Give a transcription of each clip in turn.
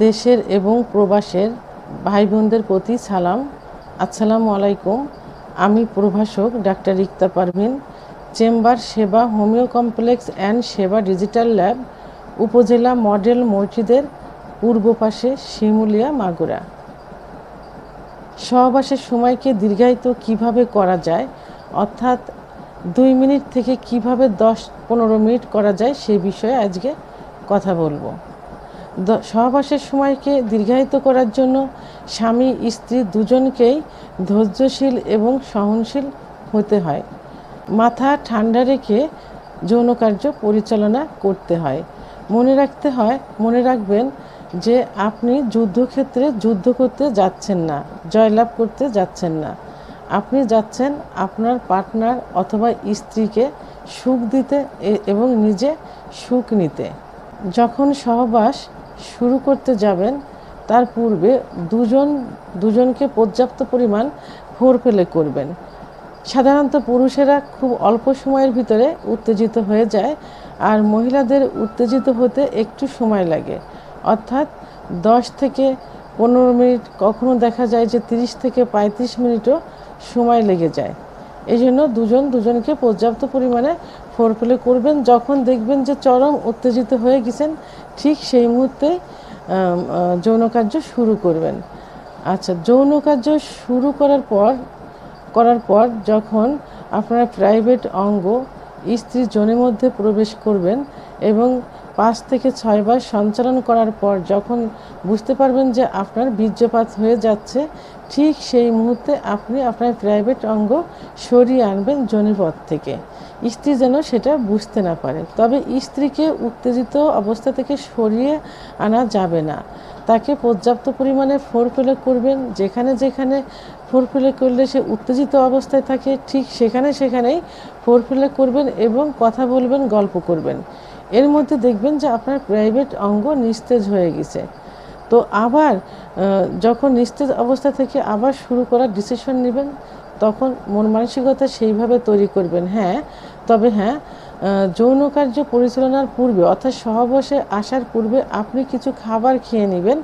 দেশের এবং প্রবাসের ভাই বোনদের প্রতি সালাম। আসসালামু আলাইকুম। আমি প্রভাষক ডাক্তার রিক্তা পারভিন, চেম্বার সেবা হোমিও কমপ্লেক্স অ্যান্ড সেবা ডিজিটাল ল্যাব, উপজেলা মডেল মসজিদের পূর্ব পাশে, শিমুলিয়া, মাগুরা। সহবাসের সময়কে দীর্ঘায়িত কিভাবে করা যায়, অর্থাৎ 2 মিনিট থেকে কিভাবে 10-15 মিনিট করা যায় সেই বিষয়ে আজকে কথা বলবো। সহবাসের সময়কে দীর্ঘায়িত করার জন্য স্বামী স্ত্রী দুজনকেই ধৈর্যশীল এবং সহনশীল হতে হয়। মাথা ঠান্ডা রেখে যৌন কার্য পরিচালনা করতে হয়। মনে রাখবেন যে আপনি যুদ্ধক্ষেত্রে যুদ্ধ করতে যাচ্ছেন না, জয়লাভ করতে যাচ্ছেন না। আপনি যাচ্ছেন আপনার পার্টনার অথবা স্ত্রীকে সুখ দিতে এবং নিজে সুখ নিতে। যখন সহবাস শুরু করতে যাবেন তার পূর্বে দুজনকে পর্যাপ্ত পরিমাণ ফোরপ্লে করবেন। সাধারণত পুরুষেরা খুব অল্প সময়ের ভিতরে উত্তেজিত হয়ে যায়, আর মহিলাদের উত্তেজিত হতে একটু সময় লাগে, অর্থাৎ 10 থেকে 15 মিনিট, কখনো দেখা যায় যে 30 থেকে 35 মিনিটও সময় লেগে যায়। এই জন্য দুজনকে পর্যাপ্ত পরিমাণে ফোরপ্লে করবেন। যখন দেখবেন যে চরম উত্তেজিত হয়ে গেছেন, ঠিক সেই মুহূর্তে যৌন কার্য শুরু করবেন। আচ্ছা, যৌন কার্য শুরু করার পর যখন আপনার প্রাইভেট অঙ্গ স্ত্রীর যোনির মধ্যে প্রবেশ করবেন এবং 5 থেকে 6 বার সঞ্চালন করার পর যখন বুঝতে পারবেন যে আপনার বীর্যপাত হয়ে যাচ্ছে, ঠিক সেই মুহূর্তে আপনি আপনার প্রাইভেট অঙ্গ সরিয়ে আনবেন যোনিপথ থেকে। স্ত্রী যেন সেটা বুঝতে না পারে। তবে স্ত্রীকে উত্তেজিত অবস্থা থেকে সরিয়ে আনা যাবে না, তাকে পর্যাপ্ত পরিমাণে ফোরপ্লে করবেন। যেখানে ফোরপ্লে করলে সে উত্তেজিত অবস্থায় থাকে, ঠিক সেখানেই ফোরপ্লে করবেন এবং কথা বলবেন, গল্প করবেন। এর মধ্যে দেখবেন যে আপনার প্রাইভেট অঙ্গ নিস্তেজ হয়ে গেছে। তো আবার যখন নিস্তেজ অবস্থা থেকে আবার শুরু করার ডিসিশন নেবেন, তখন মন মানসিকতা সেইভাবে তৈরি করবেন। তবে যৌন কার্য পরিচালনার পূর্বে, অর্থাৎ সহবাসে আসার পূর্বে আপনি কিছু খাবার খেয়ে নেবেন।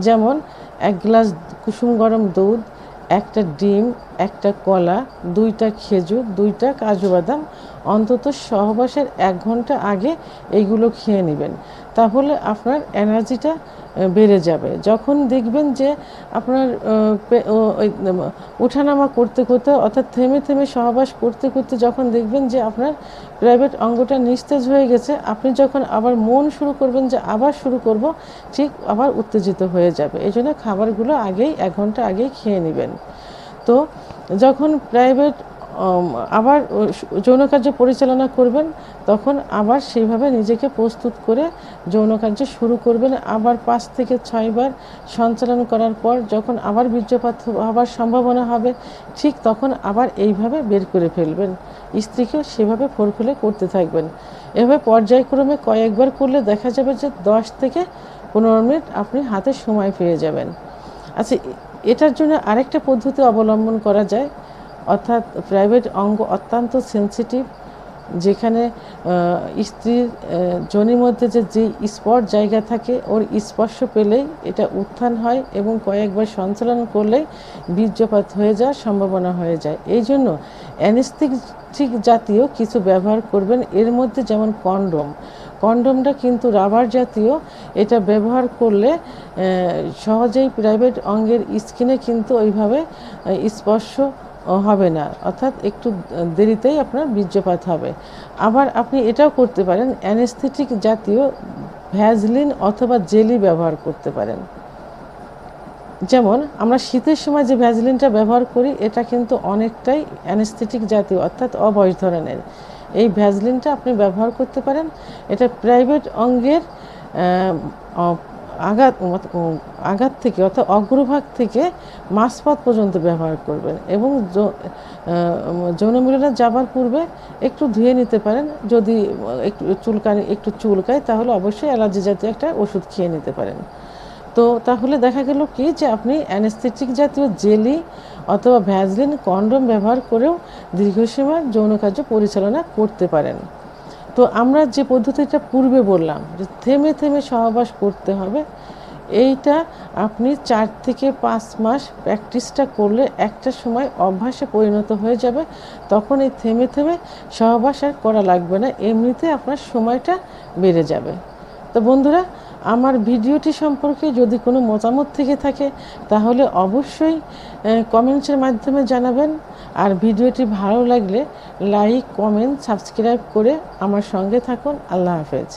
যেমন 1 গ্লাস কুসুম গরম দুধ, 1টা ডিম, 1টা কলা, 2টা খেজুর, 2টা কাজু বাদাম, অন্তত সহবাসের 1 ঘন্টা আগে এইগুলো খেয়ে নেবেন। তাহলে আপনার এনার্জিটা বেড়ে যাবে। যখন দেখবেন যে আপনার ওঠানামা করতে অর্থাৎ থেমে সহবাস করতে যখন দেখবেন যে আপনার প্রাইভেট অঙ্গটা নিস্তেজ হয়ে গেছে, আপনি যখন আবার মন শুরু করবেন যে আবার শুরু করব, ঠিক আবার উত্তেজিত হয়ে যাবে। এই জন্য খাবারগুলো 1 ঘন্টা আগেই খেয়ে নেবেন। তো যখন প্রাইভেট আবার যৌন কার্য পরিচালনা করবেন, তখন আবার সেইভাবে নিজেকে প্রস্তুত করে যৌন কার্য শুরু করবেন। আবার 5 থেকে 6 বার সঞ্চালন করার পর যখন আবার বীর্যপাত হওয়ার সম্ভাবনা হবে, ঠিক তখন আবার এইভাবে বের করে ফেলবেন। স্ত্রীকেও সেভাবে ফোরপ্লে করতে থাকবেন। এভাবে পর্যায়ক্রমে কয়েকবার করলে দেখা যাবে যে 10 থেকে 15 মিনিট আপনি হাতে সময় পেয়ে যাবেন। আচ্ছা, এটার জন্য আরেকটা পদ্ধতি অবলম্বন করা যায়, অর্থাৎ প্রাইভেট অঙ্গ অত্যন্ত সেন্সিটিভ, যেখানে স্ত্রীর যোনির মধ্যে যে স্পট জায়গা থাকে, ওর স্পর্শ পেলেই এটা উত্থান হয় এবং কয়েকবার সঞ্চালন করলেই বীর্যপাত হয়ে যাওয়ার সম্ভাবনা হয়ে যায়। এই জন্য অ্যানেস্থেটিক জাতীয় কিছু ব্যবহার করবেন। এর মধ্যে যেমন কন্ডোমটা কিন্তু রাবার জাতীয়, এটা ব্যবহার করলে সহজেই প্রাইভেট অঙ্গের স্কিনে কিন্তু ওইভাবে স্পর্শ হবে না, অর্থাৎ একটু দেরিতেই আপনার বীর্যপাত হবে। আবার আপনি এটাও করতে পারেন, অ্যানেস্থেটিক জাতীয় ভ্যাজলিন অথবা জেলি ব্যবহার করতে পারেন। যেমন আমরা শীতের সময় যে ভ্যাজলিনটা ব্যবহার করি, এটা কিন্তু অনেকটাই অ্যানেস্থেটিক জাতীয়, অর্থাৎ অবশ ধরনের। এই ভ্যাজলিনটা আপনি ব্যবহার করতে পারেন। এটা প্রাইভেট অঙ্গের আঘাত থেকে, অর্থাৎ অগ্রভাগ থেকে মাঝপথ পর্যন্ত ব্যবহার করবেন এবং যৌন মিলনে যাবার পূর্বে একটু ধুয়ে নিতে পারেন। যদি একটু চুলকায় তাহলে অবশ্যই অ্যালার্জি জাতীয় একটা ওষুধ খেয়ে নিতে পারেন। তো তাহলে দেখা গেল কি যে আপনি অ্যানেস্থেটিক জাতীয় জেলি অথবা ভ্যাজলিন, কন্ডোম ব্যবহার করেও দীর্ঘ সময় যৌন কার্য পরিচালনা করতে পারেন। তো আমরা যে পদ্ধতিটা পূর্বে বললাম যে থেমে সহবাস করতে হবে, এইটা আপনি 4 থেকে 5 মাস প্র্যাকটিসটা করলে একটা সময় অভ্যাসে পরিণত হয়ে যাবে। তখন এই থেমে থেমে সহবাস আর করা লাগবে না, এমনিতে আপনার সময়টা বেড়ে যাবে। তো বন্ধুরা, আমার ভিডিওটি সম্পর্কে যদি কোনো মতামত থেকে থাকে তাহলে অবশ্যই কমেন্টসের মাধ্যমে জানাবেন। আর ভিডিওটি ভালো লাগলে লাইক, কমেন্ট, সাবস্ক্রাইব করে আমার সঙ্গে থাকুন। আল্লাহ হাফেজ।